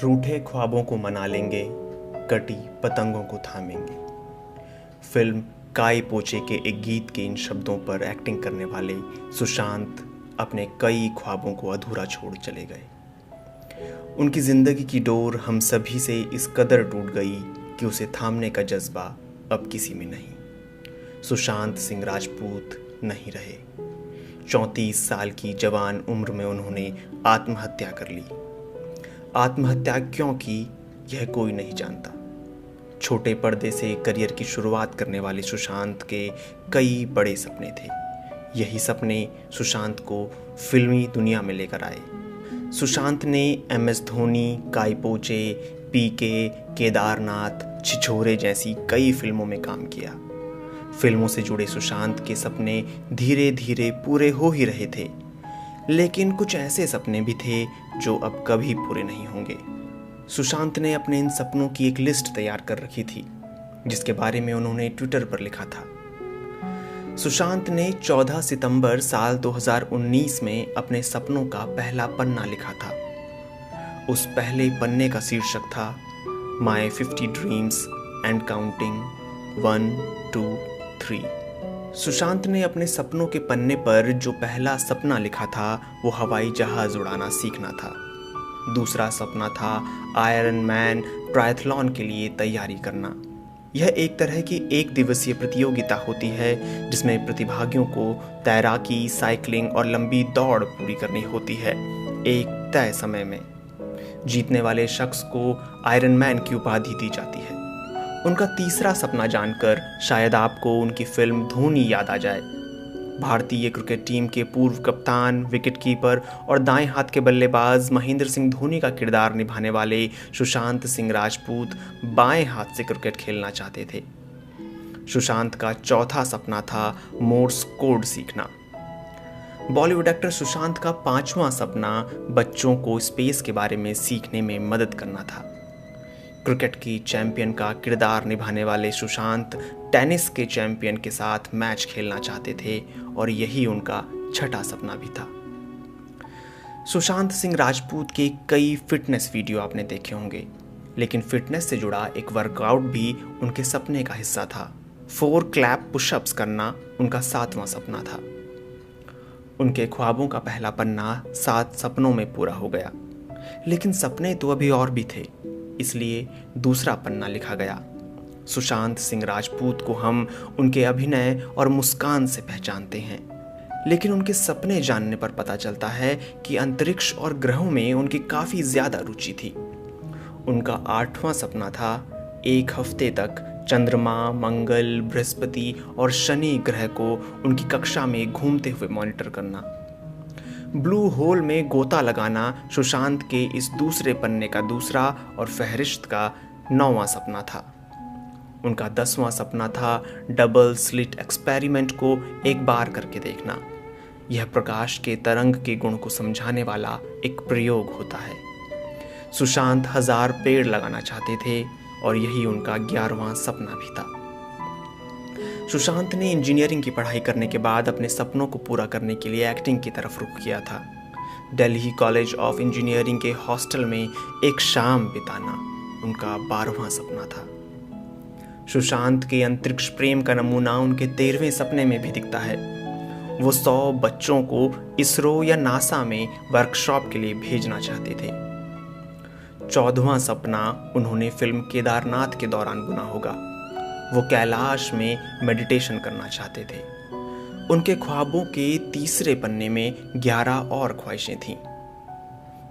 रूठे ख्वाबों को मना लेंगे, कटी पतंगों को थामेंगे। फिल्म काई पोचे के एक गीत के इन शब्दों पर एक्टिंग करने वाले सुशांत अपने कई ख्वाबों को अधूरा छोड़ चले गए। उनकी ज़िंदगी की डोर हम सभी से इस कदर टूट गई कि उसे थामने का जज्बा अब किसी में नहीं। सुशांत सिंह राजपूत नहीं रहे। 34 साल की जवान उम्र में उन्होंने आत्महत्या कर ली। आत्महत्या क्यों की, यह कोई नहीं जानता। छोटे पर्दे से करियर की शुरुआत करने वाले सुशांत के कई बड़े सपने थे। यही सपने सुशांत को फिल्मी दुनिया में लेकर आए। सुशांत ने MS धोनी, काई पोचे, पीके, केदारनाथ, छिछोरे जैसी कई फिल्मों में काम किया। फिल्मों से जुड़े सुशांत के सपने धीरे धीरे पूरे हो ही रहे थे, लेकिन कुछ ऐसे सपने भी थे जो अब कभी पूरे नहीं होंगे। सुशांत ने अपने इन सपनों की एक लिस्ट तैयार कर रखी थी, जिसके बारे में उन्होंने ट्विटर पर लिखा था। सुशांत ने 14 सितंबर साल 2019 में अपने सपनों का पहला पन्ना लिखा था। उस पहले पन्ने का शीर्षक था माई 50 ड्रीम्स एंड काउंटिंग 1, 2, 3। सुशांत ने अपने सपनों के पन्ने पर जो पहला सपना लिखा था वो हवाई जहाज उड़ाना सीखना था। दूसरा सपना था आयरन मैन ट्रायथलॉन के लिए तैयारी करना। यह एक तरह की एक दिवसीय प्रतियोगिता होती है जिसमें प्रतिभागियों को तैराकी, साइकिलिंग और लंबी दौड़ पूरी करनी होती है एक तय समय में। जीतने वाले शख्स को आयरन मैन की उपाधि दी जाती है। उनका तीसरा सपना जानकर शायद आपको उनकी फिल्म धोनी याद आ जाए। भारतीय क्रिकेट टीम के पूर्व कप्तान, विकेटकीपर और दाएं हाथ के बल्लेबाज महेंद्र सिंह धोनी का किरदार निभाने वाले सुशांत सिंह राजपूत बाएं हाथ से क्रिकेट खेलना चाहते थे। सुशांत का चौथा सपना था मोर्स कोड सीखना। बॉलीवुड एक्टर सुशांत का पांचवा सपना बच्चों को स्पेस के बारे में सीखने में मदद करना था। क्रिकेट की चैंपियन का किरदार निभाने वाले सुशांत टेनिस के चैंपियन के साथ मैच खेलना चाहते थे और यही उनका छठा सपना भी था। सुशांत सिंह राजपूत के कई फिटनेस वीडियो आपने देखे होंगे, लेकिन फिटनेस से जुड़ा एक वर्कआउट भी उनके सपने का हिस्सा था। 4 क्लैप पुशअप्स करना उनका 7वां सपना था। उनके ख्वाबों का पहला पन्ना 7 सपनों में पूरा हो गया, लेकिन सपने तो अभी और भी थे, इसलिए दूसरा पन्ना लिखा गया। सुशांत सिंह राजपूत को हम उनके अभिनय और मुस्कान से पहचानते हैं, लेकिन उनके सपने जानने पर पता चलता है कि अंतरिक्ष और ग्रहों में उनकी काफ़ी ज़्यादा रुचि थी। उनका 8वां सपना था एक हफ्ते तक चंद्रमा, मंगल, बृहस्पति और शनि ग्रह को उनकी कक्षा में घूमते हुए मॉनिटर करना। ब्लू होल में गोता लगाना सुशांत के इस दूसरे पन्ने का दूसरा और फहरिस्त का 9वां सपना था। उनका 10वां सपना था डबल स्लिट एक्सपेरिमेंट को एक बार करके देखना। यह प्रकाश के तरंग के गुण को समझाने वाला एक प्रयोग होता है। सुशांत 1000 पेड़ लगाना चाहते थे और यही उनका 11वां सपना भी था। सुशांत ने इंजीनियरिंग की पढ़ाई करने के बाद अपने सपनों को पूरा करने के लिए एक्टिंग की तरफ रुख किया था। दिल्ली कॉलेज ऑफ इंजीनियरिंग के हॉस्टल में एक शाम बिताना उनका 12वां सपना था। सुशांत के अंतरिक्ष प्रेम का नमूना उनके 13वें सपने में भी दिखता है। वो 100 बच्चों को इसरो या नासा में वर्कशॉप के लिए भेजना चाहते थे। 14वां सपना उन्होंने फिल्म केदारनाथ के दौरान बुना होगा। वो कैलाश में मेडिटेशन करना चाहते थे। उनके ख्वाबों के तीसरे पन्ने में 11 और ख्वाहिशें थीं।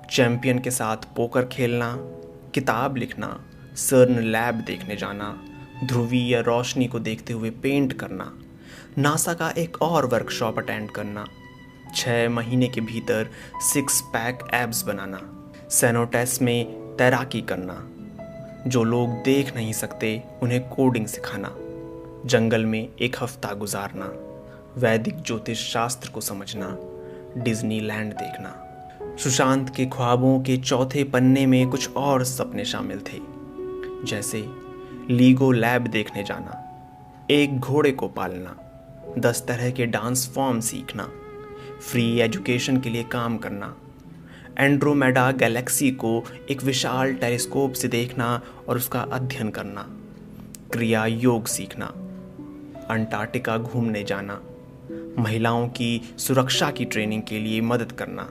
चैंपियन के साथ पोकर खेलना, किताब लिखना, सर्न लैब देखने जाना, ध्रुवीय रोशनी को देखते हुए पेंट करना, नासा का एक और वर्कशॉप अटेंड करना, 6 महीने के भीतर 6 पैक एब्स बनाना, सेनोटेस में तैराकी करना, जो लोग देख नहीं सकते उन्हें कोडिंग सिखाना, जंगल में एक हफ्ता गुजारना, वैदिक ज्योतिष शास्त्र को समझना, डिज्नीलैंड देखना। सुशांत के ख्वाबों के चौथे पन्ने में कुछ और सपने शामिल थे, जैसे लीगो लैब देखने जाना, एक घोड़े को पालना, 10 तरह के डांस फॉर्म सीखना, फ्री एजुकेशन के लिए काम करना, एंड्रोमेडा गैलेक्सी को एक विशाल टेलीस्कोप से देखना और उसका अध्ययन करना, क्रिया योग सीखना, अंटार्कटिका घूमने जाना, महिलाओं की सुरक्षा की ट्रेनिंग के लिए मदद करना,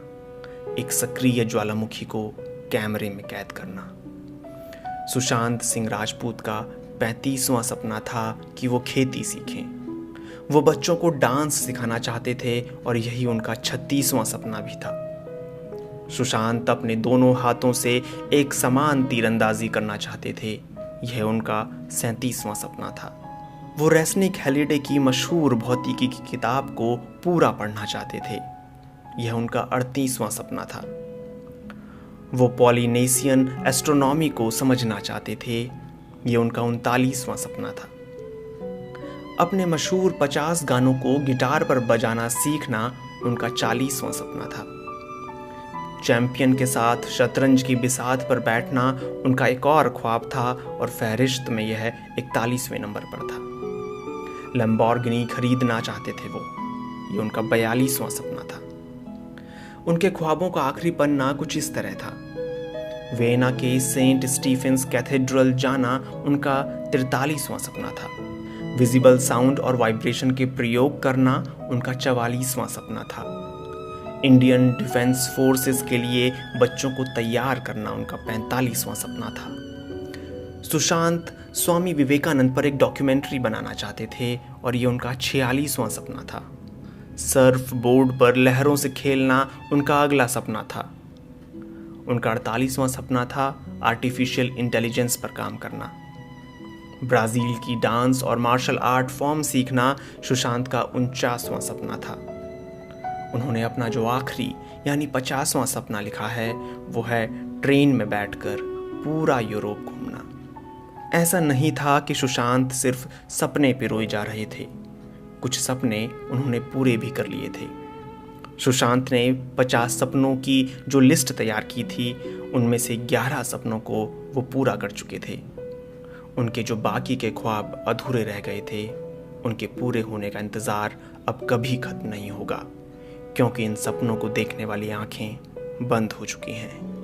एक सक्रिय ज्वालामुखी को कैमरे में कैद करना। सुशांत सिंह राजपूत का 35वां सपना था कि वो खेती सीखें। वो बच्चों को डांस सिखाना चाहते थे और यही उनका 36वां सपना भी था। सुशांत अपने दोनों हाथों से एक समान तीरंदाजी करना चाहते थे। यह उनका 37वां सपना था। वो रेस्निक हैलिडे की मशहूर भौतिकी की किताब को पूरा पढ़ना चाहते थे। यह उनका 38वां सपना था। वो पॉलिनेशियन एस्ट्रोनॉमी को समझना चाहते थे। यह उनका 39वां सपना था। अपने मशहूर 50 गानों को गिटार पर बजाना सीखना उनका 40वां सपना था। चैंपियन के साथ शतरंज की बिसात पर बैठना उनका एक और ख्वाब था और फहरिस्त में यह 41वें नंबर पर था। लैम्बोर्गिनी खरीदना चाहते थे वो। ये उनका 42वां सपना था। उनके ख्वाबों का आखिरी पन्ना कुछ इस तरह था। वियना के सेंट स्टीफेंस कैथेड्रल जाना उनका 43वां सपना था। विजिबल साउंड और वाइब्रेशन के प्रयोग करना उनका 44वां सपना था। इंडियन डिफेंस फोर्सेस के लिए बच्चों को तैयार करना उनका 45वां सपना था। सुशांत स्वामी विवेकानंद पर एक डॉक्यूमेंट्री बनाना चाहते थे और ये उनका 46वां सपना था। सर्फ बोर्ड पर लहरों से खेलना उनका अगला सपना था। उनका 48वां सपना था आर्टिफिशियल इंटेलिजेंस पर काम करना। ब्राज़ील की डांस और मार्शल आर्ट फॉर्म सीखना सुशांत का 49वां सपना था। उन्होंने अपना जो आखिरी यानी 50वां सपना लिखा है वो है ट्रेन में बैठकर पूरा यूरोप घूमना। ऐसा नहीं था कि सुशांत सिर्फ सपने पिरोए जा रहे थे। कुछ सपने उन्होंने पूरे भी कर लिए थे। सुशांत ने 50 सपनों की जो लिस्ट तैयार की थी उनमें से 11 सपनों को वो पूरा कर चुके थे। उनके जो बाकी के ख्वाब अधूरे रह गए थे उनके पूरे होने का इंतज़ार अब कभी खत्म नहीं होगा, क्योंकि इन सपनों को देखने वाली आंखें बंद हो चुकी हैं।